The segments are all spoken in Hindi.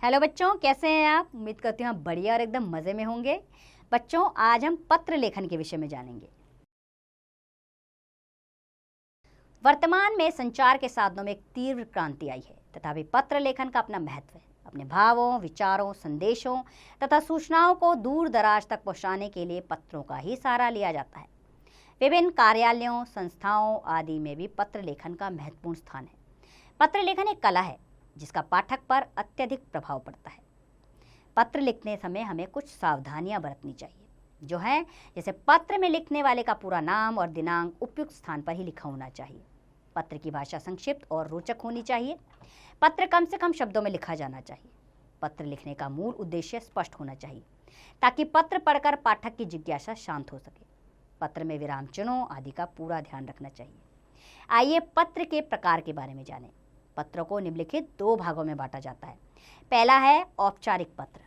हेलो बच्चों, कैसे हैं आप? उम्मीद करती हूँ आप बढ़िया और एकदम मज़े में होंगे। बच्चों, आज हम पत्र लेखन के विषय में जानेंगे। वर्तमान में संचार के साधनों में एक तीव्र क्रांति आई है, तथापि पत्र लेखन का अपना महत्व है। अपने भावों, विचारों, संदेशों तथा सूचनाओं को दूर दराज तक पहुँचाने के लिए पत्रों का ही सहारा लिया जाता है। विभिन्न कार्यालयों, संस्थाओं आदि में भी पत्र लेखन का महत्वपूर्ण स्थान है। पत्र लेखन एक कला है जिसका पाठक पर अत्यधिक प्रभाव पड़ता है। पत्र लिखने समय हमें कुछ सावधानियां बरतनी चाहिए, जो है जैसे पत्र में लिखने वाले का पूरा नाम और दिनांक उपयुक्त स्थान पर ही लिखा होना चाहिए। पत्र की भाषा संक्षिप्त और रोचक होनी चाहिए। पत्र कम से कम शब्दों में लिखा जाना चाहिए। पत्र लिखने का मूल उद्देश्य स्पष्ट होना चाहिए ताकि पत्र पढ़कर पाठक की जिज्ञासा शांत हो सके। पत्र में विराम चिन्हों आदि का पूरा ध्यान रखना चाहिए। आइए पत्र के प्रकार के बारे में जानें। पत्रों को निम्नलिखित दो भागों में बांटा जाता है। पहला है औपचारिक पत्र,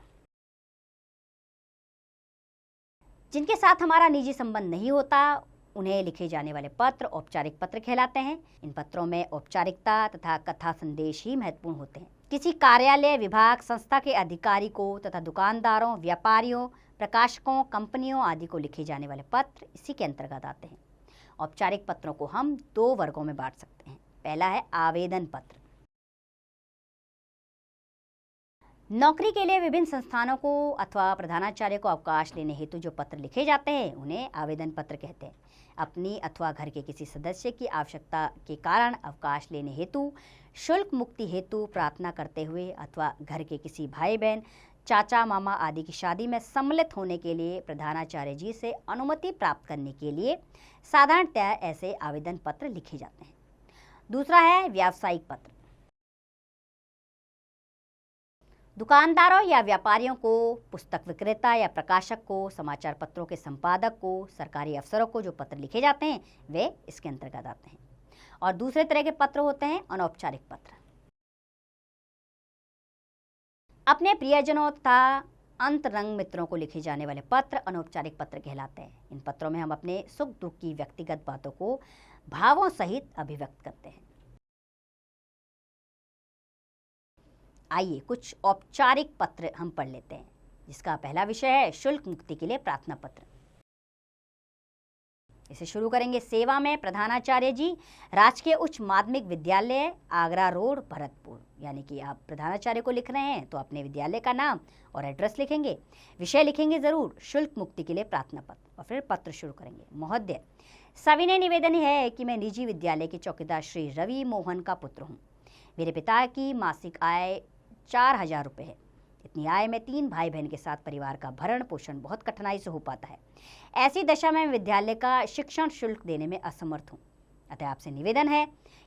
जिनके साथ हमारा निजी संबंध नहीं होता, उन्हें लिखे जाने वाले पत्र औपचारिक पत्र कहलाते हैं। इन पत्रों में औपचारिकता तथा कथा संदेश ही महत्वपूर्ण होते हैं। किसी कार्यालय, विभाग, संस्था के अधिकारी को तथा दुकानदारों, व्यापारियों, प्रकाशकों, कंपनियों आदि को लिखे जाने वाले पत्र इसी के अंतर्गत आते हैं। औपचारिक पत्रों को हम दो वर्गों में बांट सकते हैं। पहला है आवेदन पत्र। नौकरी के लिए विभिन्न संस्थानों को अथवा प्रधानाचार्य को अवकाश लेने हेतु जो पत्र लिखे जाते हैं उन्हें आवेदन पत्र कहते हैं। अपनी अथवा घर के किसी सदस्य की आवश्यकता के कारण अवकाश लेने हेतु, शुल्क मुक्ति हेतु प्रार्थना करते हुए अथवा घर के किसी भाई बहन, चाचा मामा आदि की शादी में सम्मिलित होने के लिए प्रधानाचार्य जी से अनुमति प्राप्त करने के लिए साधारणतः ऐसे आवेदन पत्र लिखे जाते हैं। दूसरा है व्यावसायिक पत्र। दुकानदारों या व्यापारियों को, पुस्तक विक्रेता या प्रकाशक को, समाचार पत्रों के संपादक को, सरकारी अफसरों को जो पत्र लिखे जाते हैं वे इसके अंतर्गत आते हैं। और दूसरे तरह के पत्र होते हैं अनौपचारिक पत्र। अपने प्रियजनों तथा अंतरंग मित्रों को लिखे जाने वाले पत्र अनौपचारिक पत्र कहलाते हैं। इन पत्रों में हम अपने सुख दुख की व्यक्तिगत बातों को भावों सहित अभिव्यक्त करते हैं। आइए कुछ औपचारिक पत्र हम पढ़ लेते हैं, जिसका पहला विषय है शुल्क मुक्ति के लिए प्रार्थना पत्र। इसे शुरू करेंगे। सेवा में प्रधानाचार्य जी, राजकीय उच्च माध्यमिक विद्यालय, आगरा रोड, भरतपुर। यानी कि आप प्रधानाचार्य को लिख रहे हैं तो अपने विद्यालय का नाम और एड्रेस लिखेंगे, विषय लिखेंगे जरूर, शुल्क मुक्ति के लिए प्रार्थना पत्र, और फिर पत्र शुरू करेंगे। महोदय, सविनय निवेदन है कि मैं निजी विद्यालय के चौकीदार श्री रवि मोहन का पुत्र हूँ। मेरे पिता की मासिक आय 4000 रुपये है। इतनी आय में 3 भाई बहन के साथ परिवार का भरण पोषण बहुत कठिनाई से हो पाता है। ऐसी दशा में विद्यालय का शिक्षण शुल्क देने में असमर्थ हूँ। अतः आपसे निवेदन है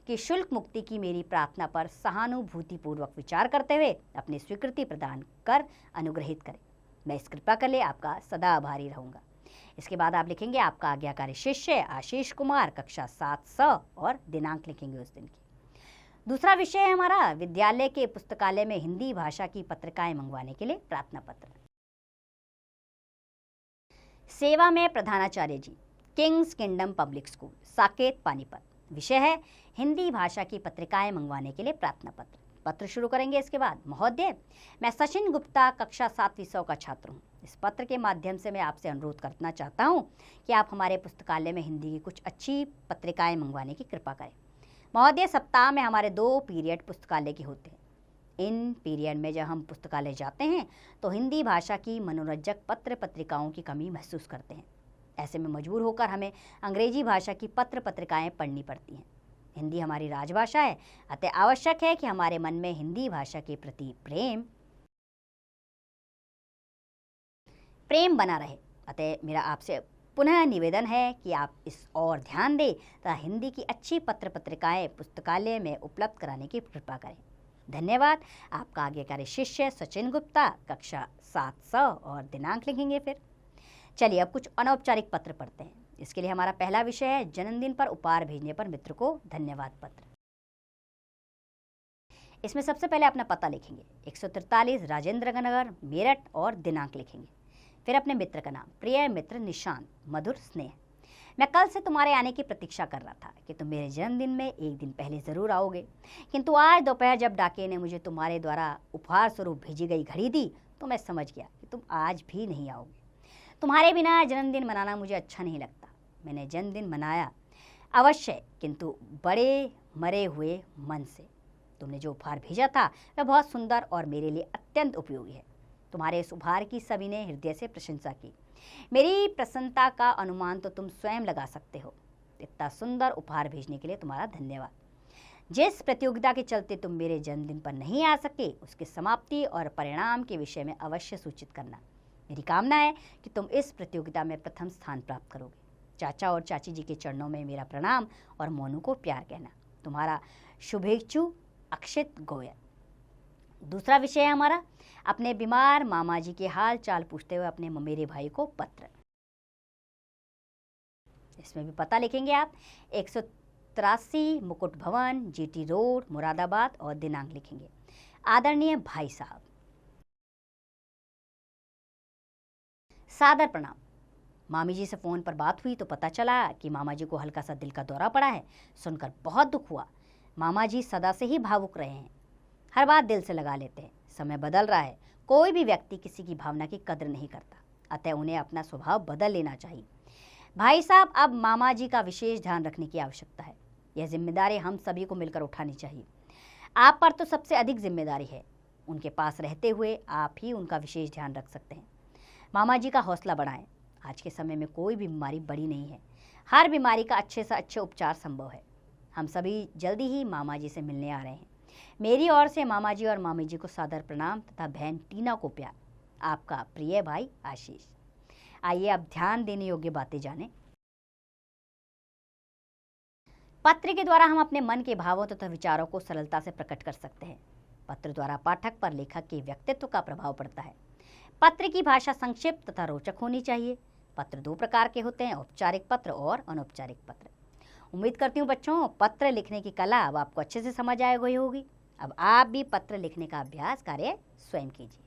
कि शुल्क मुक्ति की मेरी प्रार्थना पर सहानुभूतिपूर्वक विचार करते हुए अपनी स्वीकृति प्रदान कर अनुग्रहित करें। मैं इस कृपा के लिए आपका सदा आभारी रहूँगा। इसके बाद आप लिखेंगे आपका आज्ञाकारी शिष्य आशीष कुमार, कक्षा 7 और दिनांक लिखेंगे उस दिन की। दूसरा विषय है हमारा विद्यालय के पुस्तकालय में हिंदी भाषा की पत्रिकाएं मंगवाने के लिए प्रार्थना पत्र। सेवा में प्रधानाचार्य जी, Kings Kingdom public school, Saket, Panipat. विषय है हिंदी भाषा की पत्रिकाएं मंगवाने के लिए प्रार्थना पत्र। पत्र शुरू करेंगे। इसके बाद, महोदय, मैं सचिन गुप्ता, कक्षा 7वीं सौ का छात्र हूँ। इस पत्र के माध्यम से मैं आपसे अनुरोध करना चाहता हूँ कि आप हमारे पुस्तकालय में हिंदी की कुछ अच्छी पत्रिकाएं मंगवाने की कृपा करें। महोदय, सप्ताह में हमारे 2 पीरियड पुस्तकालय के होते हैं। इन पीरियड में जब हम पुस्तकालय जाते हैं तो हिंदी भाषा की मनोरंजक पत्र पत्रिकाओं की कमी महसूस करते हैं। ऐसे में मजबूर होकर हमें अंग्रेजी भाषा की पत्र पत्रिकाएं पढ़नी पड़ती हैं। हिंदी हमारी राजभाषा है, अतः आवश्यक है कि हमारे मन में हिंदी भाषा के प्रति प्रेम बना रहे। अतः मेरा आपसे पुनः निवेदन है कि आप इस और ध्यान दें तथा हिंदी की अच्छी पत्र पत्रिकाएं पुस्तकालय में उपलब्ध कराने की कृपा करें। धन्यवाद। आपका आज्ञाकारी शिष्य सचिन गुप्ता, कक्षा 7 और दिनांक लिखेंगे। फिर चलिए अब कुछ अनौपचारिक पत्र पढ़ते हैं। इसके लिए हमारा पहला विषय है जन्मदिन पर उपहार भेजने पर मित्र को धन्यवाद पत्र। इसमें सबसे पहले अपना पता लिखेंगे, 143 राजेंद्र नगर, मेरठ, और दिनांक लिखेंगे। फिर अपने मित्र का नाम, प्रिय मित्र निशांत, मधुर स्नेह। मैं कल से तुम्हारे आने की प्रतीक्षा कर रहा था कि तुम मेरे जन्मदिन में एक दिन पहले ज़रूर आओगे, किंतु आज दोपहर जब डाके ने मुझे तुम्हारे द्वारा उपहार स्वरूप भेजी गई घड़ी दी तो मैं समझ गया कि तुम आज भी नहीं आओगे। तुम्हारे बिना जन्मदिन मनाना मुझे अच्छा नहीं लगता। मैंने जन्मदिन मनाया अवश्य, किंतु बड़े मरे हुए मन से। तुमने जो उपहार भेजा था वह बहुत सुंदर और मेरे लिए अत्यंत उपयोगी है। तुम्हारे इस उपहार की सभी ने हृदय से प्रशंसा की। मेरी प्रसन्नता का अनुमान तो तुम स्वयं लगा सकते हो। इतना सुंदर उपहार भेजने के लिए तुम्हारा धन्यवाद। जिस प्रतियोगिता के चलते तुम मेरे जन्मदिन पर नहीं आ सके, उसकी समाप्ति और परिणाम के विषय में अवश्य सूचित करना। मेरी कामना है कि तुम इस प्रतियोगिता में प्रथम स्थान प्राप्त करोगे। चाचा और चाची जी के चरणों में मेरा प्रणाम और मोनू को प्यार कहना। तुम्हारा शुभेच्छु अक्षित गोयल। दूसरा विषय है हमारा अपने बीमार मामा जी के हाल चाल पूछते हुए अपने ममेरे भाई को पत्र। इसमें भी पता लिखेंगे आप 183 मुकुट भवन, जीटी रोड, मुरादाबाद और दिनांक लिखेंगे। आदरणीय भाई साहब, सादर प्रणाम। मामी जी से फ़ोन पर बात हुई तो पता चला कि मामा जी को हल्का सा दिल का दौरा पड़ा है। सुनकर बहुत दुख हुआ। मामा जी सदा से ही भावुक रहे हैं, हर बात दिल से लगा लेते हैं। समय बदल रहा है, कोई भी व्यक्ति किसी की भावना की कदर नहीं करता, अतः उन्हें अपना स्वभाव बदल लेना चाहिए। भाई साहब, अब मामा जी का विशेष ध्यान रखने की आवश्यकता है। यह जिम्मेदारी हम सभी को मिलकर उठानी चाहिए। आप पर तो सबसे अधिक जिम्मेदारी है। उनके पास रहते हुए आप ही उनका विशेष ध्यान रख सकते हैं। मामा जी का हौसला बढ़ाएं। आज के समय में कोई भी बीमारी बड़ी नहीं है। हर बीमारी का अच्छे से अच्छे उपचार संभव है। हम सभी जल्दी ही मामा जी से मिलने आ रहे हैं। मेरी ओर से मामा जी और मामी जी को सादर प्रणाम तथा बहन टीना को प्यार। आपका प्रिय भाई आशीष। आइए अब ध्यान देने योग्य बातें जानें। पत्र के द्वारा हम अपने मन के भावों तथा विचारों को सरलता से प्रकट कर सकते हैं। पत्र द्वारा पाठक पर लेखक के व्यक्तित्व का प्रभाव पड़ता है। पत्र की भाषा संक्षिप्त तथा रोचक होनी चाहिए। पत्र दो प्रकार के होते हैं, औपचारिक पत्र और अनौपचारिक पत्र। उम्मीद करती हूँ बच्चों, पत्र लिखने की कला अब आपको अच्छे से समझ आ गई होगी। अब आप भी पत्र लिखने का अभ्यास कार्य स्वयं कीजिए।